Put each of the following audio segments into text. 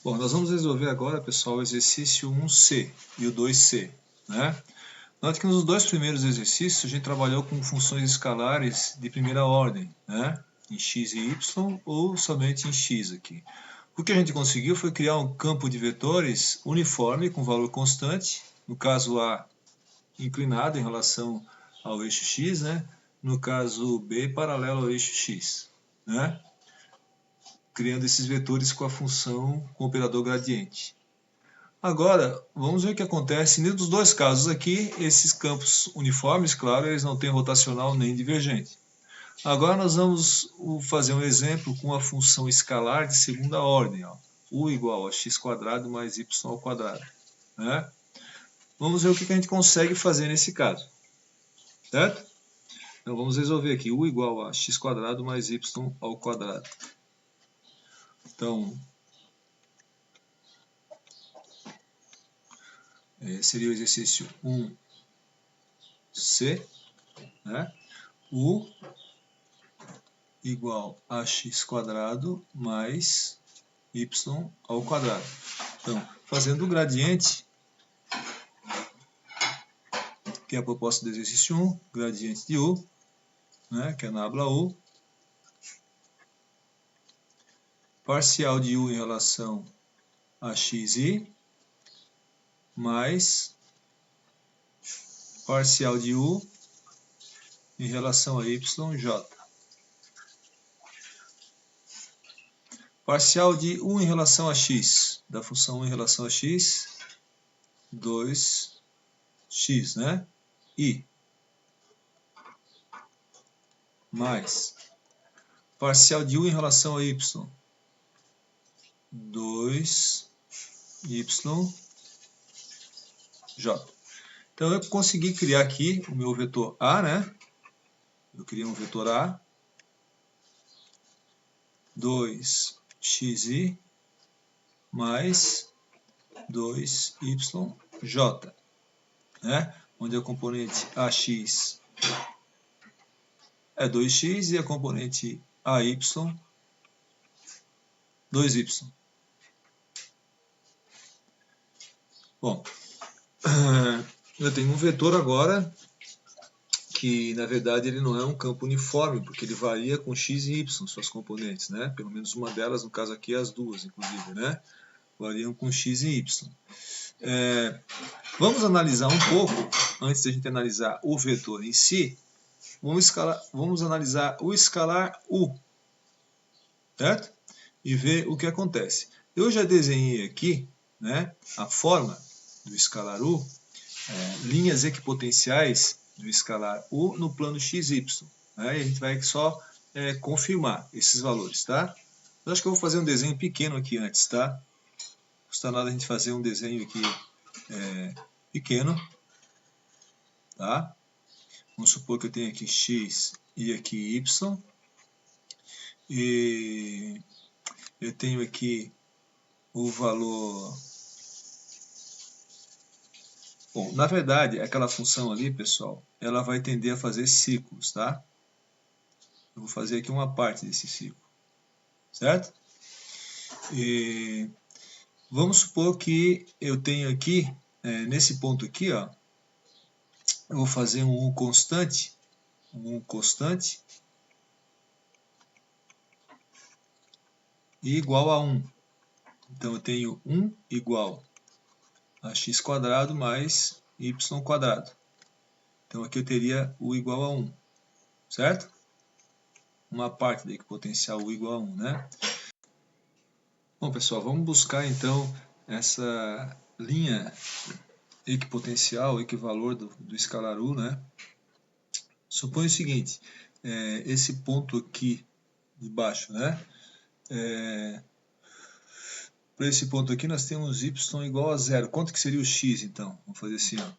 Bom, nós vamos resolver agora, pessoal, o exercício 1C e o 2C, né? Note que nos dois primeiros exercícios a gente trabalhou com funções escalares de primeira ordem, né? Em x e y ou somente em x aqui. O que a gente conseguiu foi criar um campo de vetores uniforme com valor constante, no caso A inclinado em relação ao eixo x, né? No caso B paralelo ao eixo x, né? Criando esses vetores com a função com o operador gradiente. Agora, vamos ver o que acontece nos dois casos aqui. Esses campos uniformes, claro, eles não têm rotacional nem divergente. Agora nós vamos fazer um exemplo com a função escalar de segunda ordem, ó, u igual a x² mais y², né? Vamos ver o que a gente consegue fazer nesse caso, certo? Então vamos resolver aqui, u igual a x² mais y². Então, seria o exercício 1C, né? U igual a x² mais y². Então, fazendo o gradiente, que é a proposta do exercício 1, gradiente de u, né, que é na nabla u, parcial de u em relação a xi, mais parcial de u em relação a yj. Parcial de u em relação a x, da função 1 em relação a x, 2x, né? I mais parcial de u em relação a y, 2y. Então eu consegui criar aqui o meu vetor A, né? Eu criei um vetor A, 2xi mais 2yj, né? Onde a componente AX é 2x e a componente AY 2y. Bom, eu tenho um vetor agora que, na verdade, ele não é um campo uniforme, porque ele varia com x e y, suas componentes, né? Pelo menos uma delas, no caso aqui, as duas, inclusive, né? Variam com x e y. Vamos analisar um pouco, antes de a gente analisar o vetor em si, vamos analisar o escalar u, certo? E ver o que acontece. Eu já desenhei aqui, né, a forma do escalar u, linhas equipotenciais do escalar u no plano xy, né, e a gente vai só confirmar esses valores, tá? Eu acho que eu vou fazer um desenho pequeno aqui antes, tá? Não custa nada a gente fazer um desenho aqui pequeno, tá? Vamos supor que eu tenho aqui x e aqui y, e eu tenho aqui o valor. Bom, na verdade, aquela função ali, pessoal, ela vai tender a fazer ciclos, tá? Eu vou fazer aqui uma parte desse ciclo, certo? E vamos supor que eu tenho aqui, nesse ponto aqui, ó, eu vou fazer um U constante, e igual a 1. Então eu tenho 1 igual a x² mais y². Então aqui eu teria U igual a 1, certo? Uma parte da equipotencial U igual a 1, né? Bom, pessoal, vamos buscar então essa linha equipotencial, equivalor do escalar U, né? Suponha o seguinte, esse ponto aqui de baixo, né? Para esse ponto aqui nós temos y igual a 0. Quanto que seria o x, então? Vamos fazer assim, ó.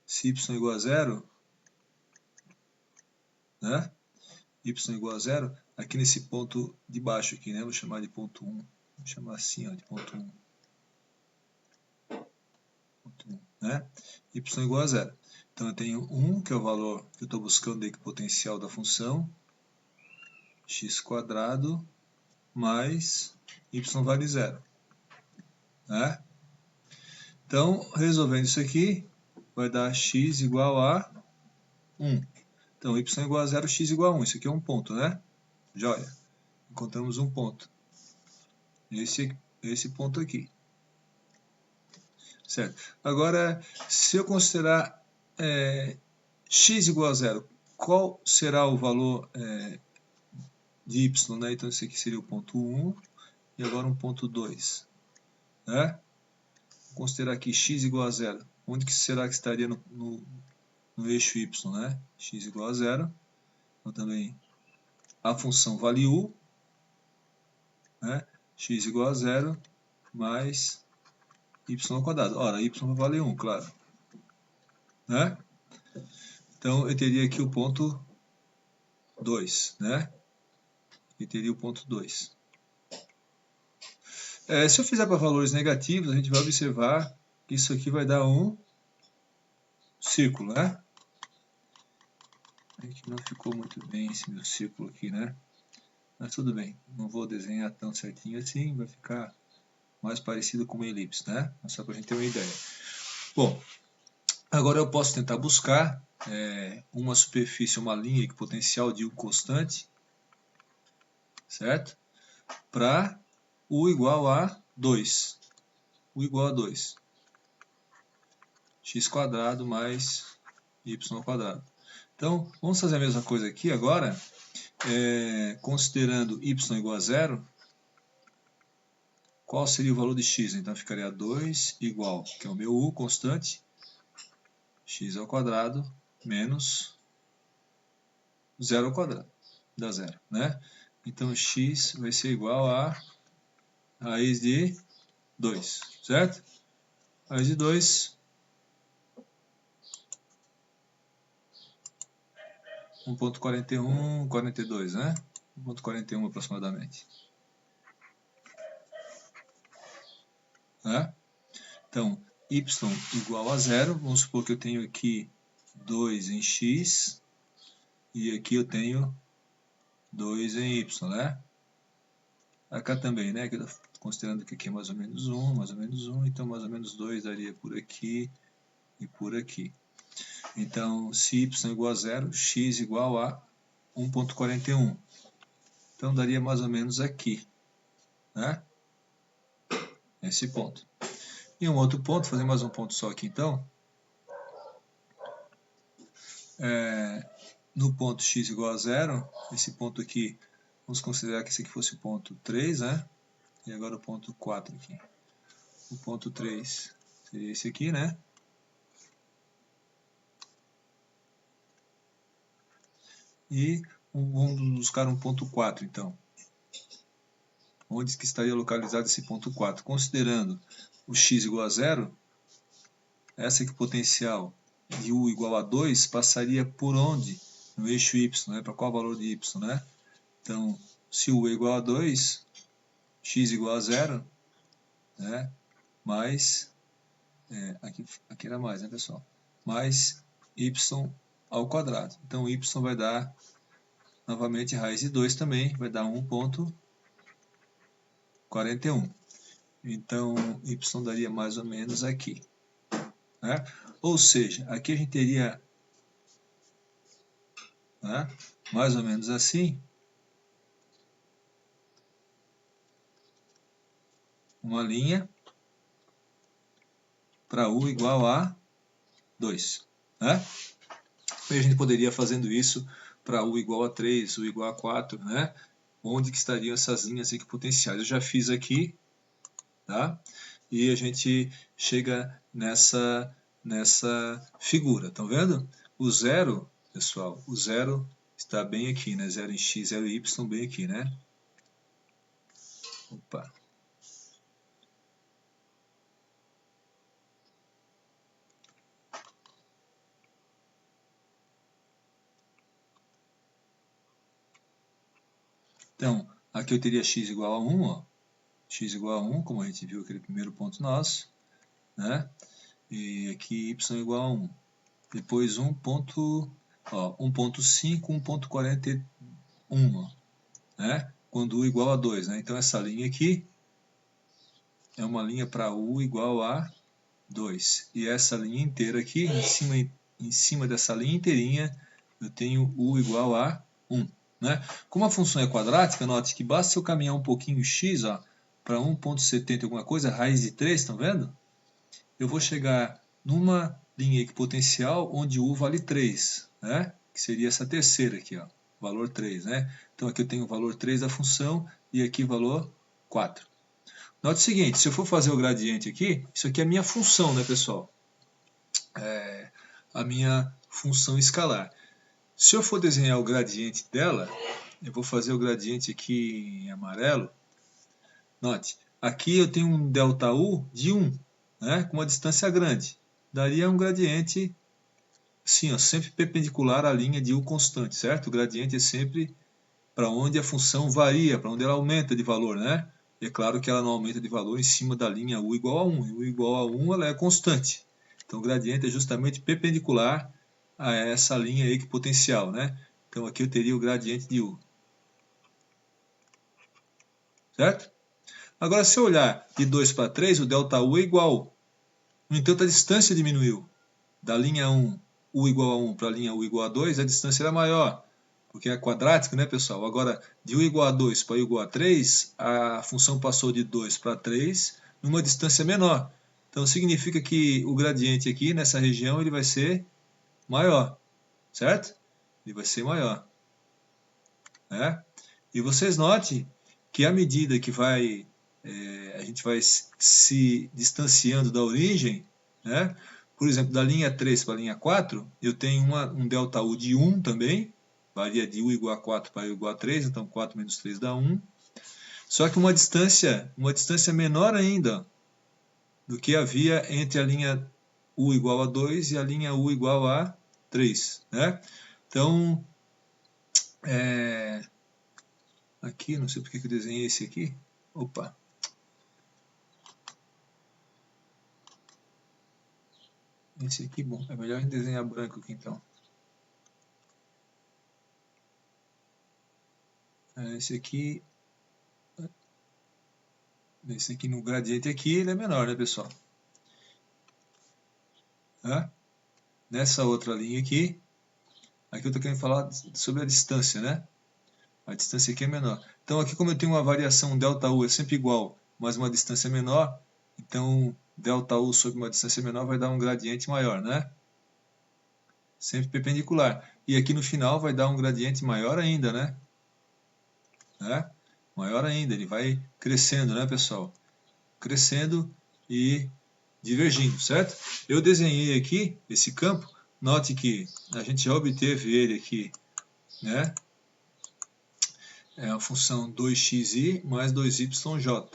Se y igual a 0, né? Y igual a 0, aqui nesse ponto de baixo aqui, né? Vou chamar de ponto 1. Vou chamar assim, ó, de ponto 1. Ponto 1, né? Y igual a 0. Então eu tenho 1, que é o valor que eu estou buscando da equipotencial da função, x² mais y vale 0. né? Então, resolvendo isso aqui, vai dar x igual a 1. Então, y igual a 0, x igual a 1. Isso aqui é um ponto, né? Joia. Encontramos um ponto. Esse ponto aqui. Certo. Agora, se eu considerar x igual a 0, qual será o valor de y, né? Então, esse aqui seria o ponto 1 e agora um ponto 2. Né? Vou considerar aqui x igual a 0. Onde que será que estaria no eixo y, né? X igual a 0. Então, também a função vale u, né? X igual a 0 mais y ao quadrado. Ora, y vale 1, claro. Né? Então, eu teria aqui o ponto 2, né? E teria o ponto 2. Se eu fizer para valores negativos, a gente vai observar que isso aqui vai dar um círculo, né? Que não ficou muito bem esse meu círculo aqui, né? Mas tudo bem, não vou desenhar tão certinho assim, vai ficar mais parecido com uma elipse, né? Mas só para a gente ter uma ideia. Bom, agora eu posso tentar buscar uma superfície, uma linha com potencial de U constante, certo? Para U igual a 2. U igual a 2. X quadrado mais y ao quadrado. Então, vamos fazer a mesma coisa aqui agora, considerando y igual a 0, qual seria o valor de x? Então, ficaria 2 igual, que é o meu u constante, x ao quadrado menos 0 ao quadrado, dá 0, né? Então, x vai ser igual a raiz de 2, certo? Raiz de 2, 1.41, 42, né? 1.41 aproximadamente. Né? Então, y igual a 0, vamos supor que eu tenho aqui 2 em x e aqui eu tenho 2 em y, né? Acá também, né? Considerando que aqui é mais ou menos 1, então mais ou menos 2 daria por aqui e por aqui. Então, se y igual a 0, x igual a 1.41. Então, daria mais ou menos aqui, né? Esse ponto. E um outro ponto, fazer mais um ponto só aqui então. No ponto x igual a 0, esse ponto aqui, vamos considerar que esse aqui fosse o ponto 3, né? E agora o ponto 4 aqui. O ponto 3 seria esse aqui, né? E vamos buscar um ponto 4, então. Onde que estaria localizado esse ponto 4? Considerando o x igual a 0, essa aqui potencial de u igual a 2 passaria por onde? No eixo y, né? Para qual valor de y, né? Então, se u é igual a 2, x igual a 0, né? Mais, aqui era mais, né, pessoal? Mais y ao quadrado. Então, y vai dar, novamente, raiz de 2 também, vai dar 1.41. Então, y daria mais ou menos aqui. Né? Ou seja, aqui a gente teria, né, mais ou menos assim, uma linha para u igual a 2. Né? E a gente poderia fazendo isso para u igual a 3, u igual a 4, né? Onde que estariam essas linhas equipotenciais. Eu já fiz aqui, tá? E a gente chega nessa figura, estão vendo? O zero, pessoal, o zero está bem aqui, né? 0 em x, 0 em y, bem aqui, né? Opa. Então, aqui eu teria x igual a 1, ó. X igual a 1, como a gente viu aquele primeiro ponto nosso, né? E aqui y igual a 1. Depois 1.5, 1.41, né? Quando u igual a 2, né? Então essa linha aqui é uma linha para u igual a 2. E essa linha inteira aqui, em cima dessa linha inteirinha, eu tenho u igual a 1. Né? Como a função é quadrática, note que basta eu caminhar um pouquinho x para 1,70 alguma coisa, raiz de 3, estão vendo? Eu vou chegar numa linha equipotencial onde u vale 3, né? Que seria essa terceira aqui, ó, valor 3. Né? Então aqui eu tenho o valor 3 da função e aqui o valor 4. Note o seguinte, se eu for fazer o gradiente aqui, isso aqui é a minha função, né, pessoal? É a minha função escalar. Se eu for desenhar o gradiente dela, eu vou fazer o gradiente aqui em amarelo. Note, aqui eu tenho um ΔU de 1, né, com uma distância grande. Daria um gradiente, assim, ó, sempre perpendicular à linha de U constante, certo? O gradiente é sempre para onde a função varia, para onde ela aumenta de valor, né? E é claro que ela não aumenta de valor em cima da linha U igual a 1. E U igual a 1 ela é constante. Então o gradiente é justamente perpendicular a essa linha equipotencial, né? Então aqui eu teria o gradiente de U. Certo? Agora se eu olhar de 2 para 3, o ΔU é igual. No entanto a distância diminuiu. Da linha 1, U igual a 1 para a linha U igual a 2, a distância era maior. Porque é quadrático, né, pessoal? Agora, de U igual a 2 para U igual a 3, a função passou de 2 para 3 numa distância menor. Então, significa que o gradiente aqui, nessa região, ele vai ser maior, certo? Ele vai ser maior. Né? E vocês notem que à medida que a gente vai se distanciando da origem, né? Por exemplo, da linha 3 para a linha 4, eu tenho um ΔU de 1 também, varia de U igual a 4 para U igual a 3, então 4 menos 3 dá 1. Só que uma distância menor ainda do que havia entre a linha U igual a 2 e a linha U igual a 3. Né? Então, aqui, não sei porque que eu desenhei esse aqui. Opa! Esse aqui, bom, é melhor a gente desenhar branco aqui então. Esse aqui no gradiente aqui, ele é menor, né, pessoal? Nessa outra linha aqui eu estou querendo falar sobre a distância, né? A distância aqui é menor. Então aqui como eu tenho uma variação ΔU é sempre igual, mas uma distância menor, então ΔU sobre uma distância menor vai dar um gradiente maior, né? Sempre perpendicular. E aqui no final vai dar um gradiente maior ainda, né? Maior ainda, ele vai crescendo, né, pessoal? Crescendo e divergindo, certo? Eu desenhei aqui esse campo, note que a gente já obteve ele aqui, né? É a função 2xi mais 2yj.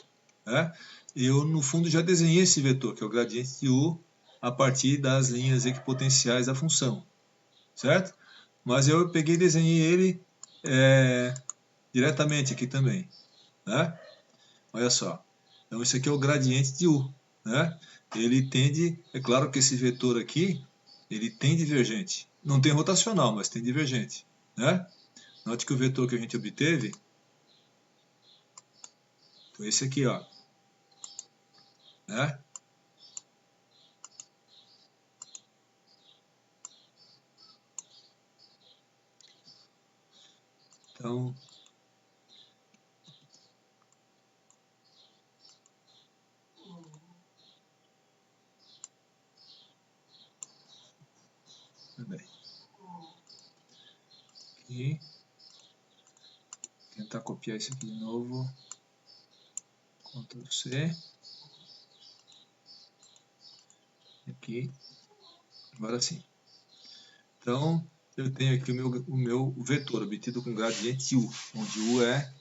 Né? Eu, no fundo, já desenhei esse vetor, que é o gradiente de u, a partir das linhas equipotenciais da função. Certo? Mas eu peguei e desenhei ele diretamente aqui também. Né? Olha só. Então, esse aqui é o gradiente de u. Né? Ele tende, é claro que esse vetor aqui, ele tem divergente. Não tem rotacional, mas tem divergente. Né? Note que o vetor que a gente obteve foi esse aqui, ó. Né? Então, também. E tentar copiar isso aqui de novo. Ctrl C. Aqui. Agora sim. Então, eu tenho aqui o meu vetor obtido com gradiente U, onde U é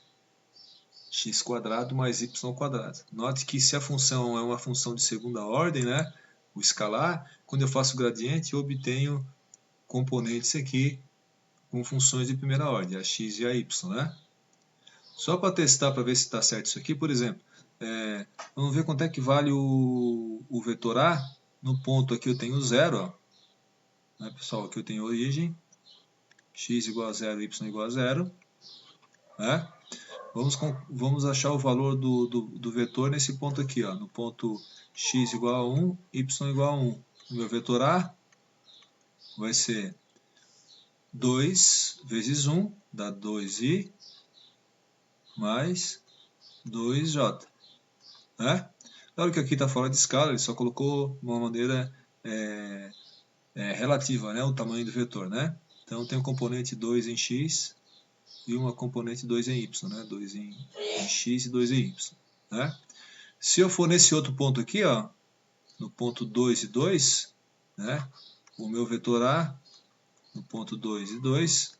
x² mais y². Note que se a função é uma função de segunda ordem, né, o escalar, quando eu faço o gradiente, eu obtenho componentes aqui com funções de primeira ordem, a x e a y. Né? Só para testar, para ver se está certo isso aqui, por exemplo, vamos ver quanto é que vale o vetor A. No ponto aqui eu tenho 0, ó. Né, pessoal, aqui eu tenho origem, x igual a 0, y igual a 0. Né? Vamos achar o valor do vetor nesse ponto aqui, ó, no ponto x igual a 1, y igual a 1. O meu vetor A vai ser 2 vezes 1, dá 2i, mais 2j. Né? Claro que aqui está fora de escala, ele só colocou de uma maneira relativa, né, o tamanho do vetor. Né? Então tem um componente 2 em x e uma componente 2 em y, né? 2 em x e 2 em y. Né? Se eu for nesse outro ponto aqui, ó, no ponto 2 e 2, né, o meu vetor A, no ponto 2 e 2,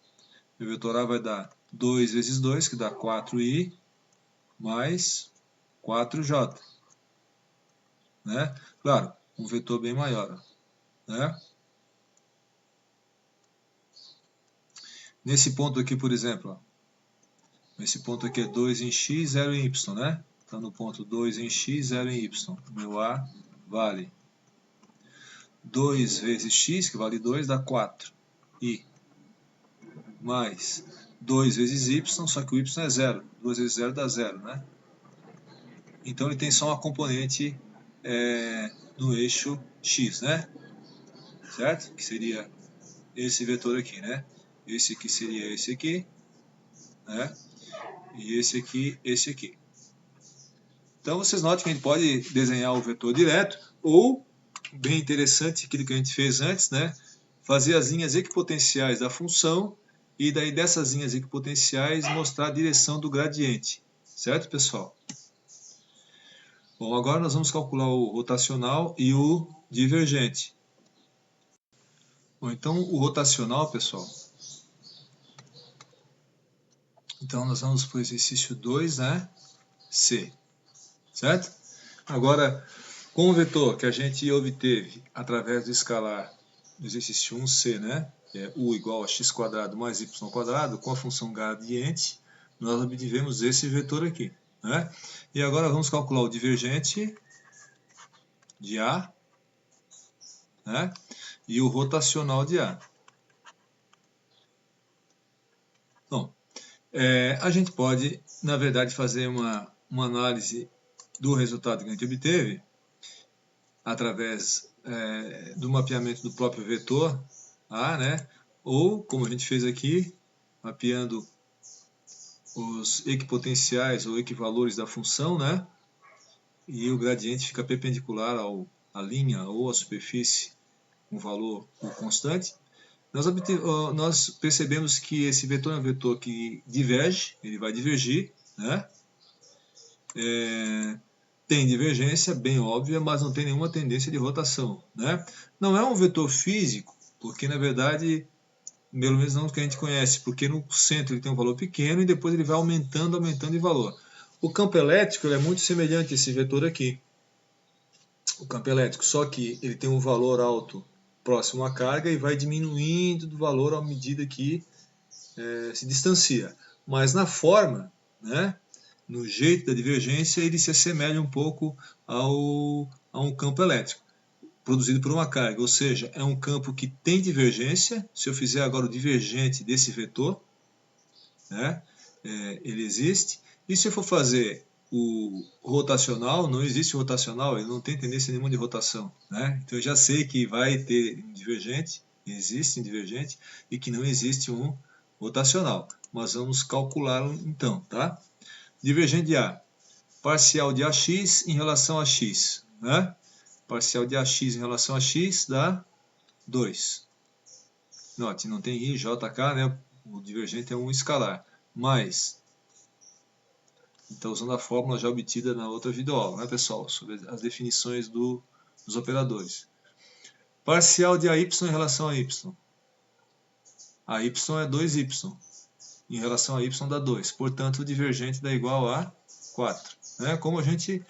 meu vetor A vai dar 2 vezes 2, que dá 4i, mais 4j. Né? Claro, um vetor bem maior. Né? Nesse ponto aqui, por exemplo, ó, esse ponto aqui é 2 em x, 0 em y. Né? Então, no ponto 2 em x, 0 em y, meu A vale 2 vezes x, que vale 2, dá 4i, mais 2 vezes y, só que o y é 0. 2 vezes 0 dá 0, né? Então ele tem só uma componente no eixo x, né? Certo? Que seria esse vetor aqui, né? Esse aqui seria esse aqui, né? E esse aqui. Então vocês notem que a gente pode desenhar o vetor direto, ou, bem interessante, aquilo que a gente fez antes, né? Fazer as linhas equipotenciais da função, e daí dessas linhas equipotenciais mostrar a direção do gradiente. Certo, pessoal? Bom, agora nós vamos calcular o rotacional e o divergente. Bom, então o rotacional, pessoal. Então nós vamos para o exercício 2, né? C. Certo? Agora, com o vetor que a gente obteve através do escalar do exercício 1C, né? Que é u igual a x² mais y², com a função gradiente, nós obtivemos esse vetor aqui. Né? E agora vamos calcular o divergente de A, né? E o rotacional de A. Bom, a gente pode, na verdade, fazer uma análise do resultado que a gente obteve através do mapeamento do próprio vetor A, né? Ou, como a gente fez aqui, mapeando os equipotenciais ou equivalores da função, né? E o gradiente fica perpendicular à linha ou à superfície com valor constante. Nós percebemos que esse vetor é um vetor que diverge, ele vai divergir, né? Tem divergência, bem óbvia, mas não tem nenhuma tendência de rotação. Né? Não é um vetor físico, porque na verdade, pelo menos não que a gente conhece, porque no centro ele tem um valor pequeno e depois ele vai aumentando em valor. O campo elétrico é muito semelhante a esse vetor aqui. O campo elétrico, só que ele tem um valor alto próximo à carga e vai diminuindo do valor à medida que se distancia. Mas na forma, né, no jeito da divergência, ele se assemelha um pouco a um campo elétrico, produzido por uma carga. Ou seja, é um campo que tem divergência. Se eu fizer agora o divergente desse vetor, né, ele existe. E se eu for fazer o rotacional, não existe rotacional, ele não tem tendência nenhuma de rotação. Né? Então eu já sei que vai ter um divergente, existe um divergente, e que não existe um rotacional. Mas vamos calculá-lo então, tá? Divergente de A. Parcial de AX em relação a X. Né? Parcial de AX em relação a X dá 2. Note, não tem I, J, K, né? O divergente é um escalar. Mais. Então, usando a fórmula já obtida na outra videoaula, né, pessoal? Sobre as definições dos operadores. Parcial de AY em relação a Y. AY é 2Y. Em relação a Y dá 2. Portanto, o divergente dá igual a 4. Né? Como a gente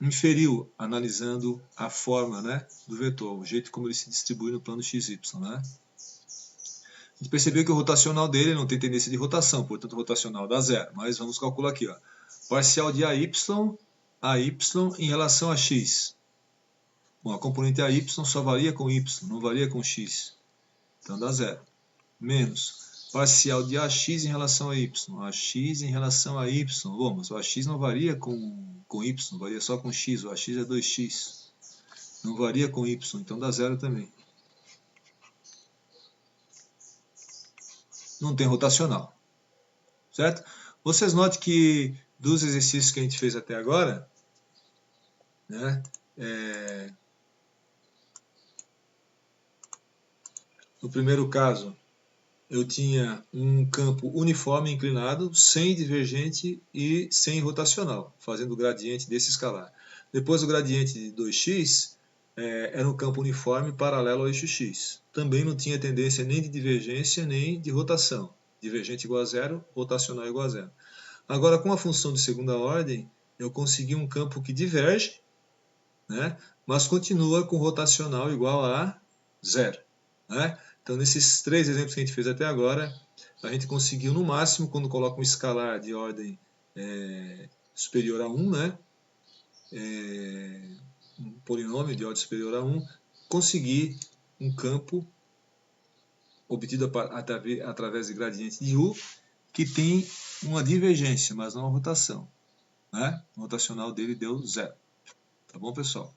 inferiu analisando a forma, né, do vetor, o jeito como ele se distribui no plano XY. Né? A gente percebeu que o rotacional dele não tem tendência de rotação, portanto o rotacional dá 0. Mas vamos calcular aqui. Ó. Parcial de AY em relação a X. Bom, a componente AY só varia com Y, não varia com X. Então dá 0. Menos parcial de AX em relação a Y. AX em relação a Y. Bom, mas o AX não varia com Y, varia só com X. O AX é 2X. Não varia com Y, então dá zero também. Não tem rotacional. Certo? Vocês notem que dos exercícios que a gente fez até agora, né, no primeiro caso, eu tinha um campo uniforme inclinado, sem divergente e sem rotacional, fazendo o gradiente desse escalar. Depois o gradiente de 2x era um campo uniforme paralelo ao eixo x. Também não tinha tendência nem de divergência nem de rotação. Divergente igual a zero, rotacional igual a zero. Agora, com a função de segunda ordem, eu consegui um campo que diverge, né, mas continua com rotacional igual a zero. Né? Então, nesses três exemplos que a gente fez até agora, a gente conseguiu, no máximo, quando coloca um escalar de ordem superior a 1, né, um polinômio de ordem superior a 1, conseguir um campo obtido através de gradiente de U, que tem uma divergência, mas não uma rotação. Né? O rotacional dele deu zero. Tá bom, pessoal?